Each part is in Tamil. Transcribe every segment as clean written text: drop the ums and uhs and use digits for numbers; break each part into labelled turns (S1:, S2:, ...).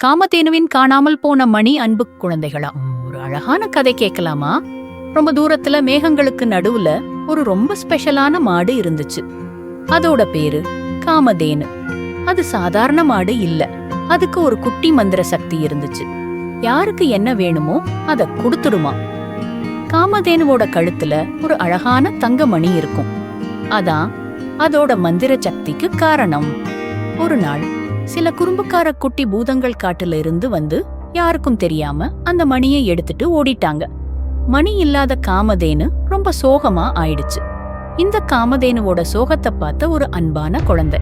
S1: காமதேனுவின் காணாமல் போன மணி அன்பு குழந்தைகளா, ஒரு அழகான கதை கேட்கலாமா? ரொம்ப தூரத்துல மேகங்களுக்கு நடுவுல ஒரு ரொம்ப ஸ்பெஷலான மாடு இருந்துச்சு. அதோட பேரு காமதேனு. அது சாதாரண மாடு இல்ல, அதுக்கு ஒரு குட்டி மந்திர சக்தி இருந்துச்சு. யாருக்கு என்ன வேணுமோ அத கொடுத்துடுமா. காமதேனுவோட கழுத்துல ஒரு அழகான தங்க மணி இருக்கும். அதான் அதோட மந்திர சக்திக்கு காரணம். ஒரு நாள் சில குறும்புக்கார குட்டி பூதங்கள் காட்டுல இருந்து வந்து யாருக்கும் தெரியாம அந்த மணியை எடுத்துட்டு ஓடிட்டாங்க. மணி இல்லாத காமதேனு ரொம்ப சோகமா ஆயிடுச்சு. இந்த காமதேனுவோட சோகத்தை பார்த்த ஒரு அன்பான குழந்தை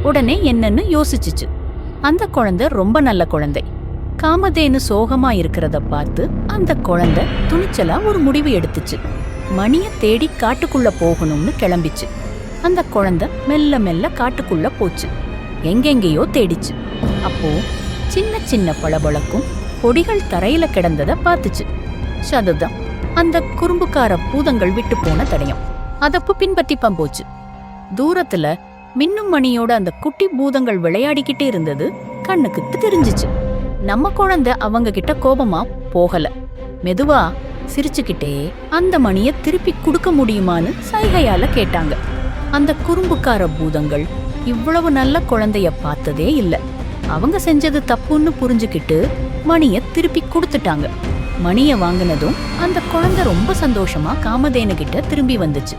S1: உடனே என்னன்னு யோசிச்சுச்சு. அந்த குழந்தை ரொம்ப நல்ல குழந்தை. காமதேனு சோகமா இருக்கிறத பார்த்து அந்த குழந்தை துணிச்சலா ஒரு முடிவு எடுத்துச்சு. மணிய தேடி காட்டுக்குள்ள போகணும்னு கிளம்பிச்சு. அந்த குழந்தை மெல்ல மெல்ல காட்டுக்குள்ள போச்சு. எங்கெங்கேயோ தேடிச்சு. அப்போ சின்ன சின்ன பளபளக்கும் பொடிகள் தரையில கிடந்தத பார்த்துச்சு. அதுதான் அந்த குறும்புக்கார பூதங்கள் விட்டு போன தடயம். அதப்பு பின்பற்றி போச்சு. தூரத்துல மின்னும் மணியோட அந்த குட்டி பூதங்கள் விளையாடிக்கிட்டே இருந்தது கண்ணுக்கு தெரிஞ்சிச்சு. நம்ம குழந்தை அவங்க கிட்ட கோபமா போகல. மெதுவா சிரிச்சுக்கிட்டே அந்த மணிய திருப்பி கொடுக்க முடியுமான்னு சைகையால கேட்டாங்க. அந்த குறும்புக்கார பூதங்கள் இவ்வளவு நல்ல குழந்தைய பார்த்ததே இல்ல. அவங்க செஞ்சது தப்புன்னு புரிஞ்சுக்கிட்டு மணிய திருப்பி கொடுத்துட்டாங்க. மணிய வாங்கினதும் அந்த குழந்தை ரொம்ப சந்தோஷமா காமதேனு கிட்ட திரும்பி வந்துச்சு.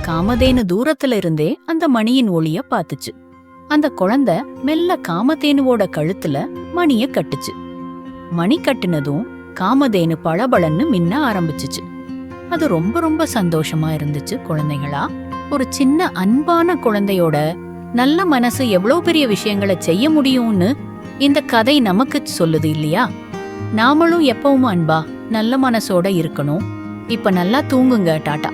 S1: காமதேனு தூரத்துல இருந்தே அந்த மணியின் ஒளிய பார்த்துச்சு. அந்த குழந்தை மெல்ல காமதேனுவோட கழுத்துல மணிய கட்டுச்சு. மணி கட்டுனதும் காமதேனு பளபளன்னு மின்ன ஆரம்பிச்சுச்சு. அது ரொம்ப ரொம்ப சந்தோஷமா இருந்துச்சு. குழந்தைகளா, ஒரு சின்ன அன்பான குழந்தையோட நல்ல மனசு எவ்வளவு பெரிய விஷயங்களை செய்ய முடியும்னு இந்த கதை நமக்கு சொல்லுது இல்லையா? நாமளும் எப்பவும் அன்பா நல்ல மனசோட இருக்கணும். இப்ப நல்லா தூங்குங்க. டாடா.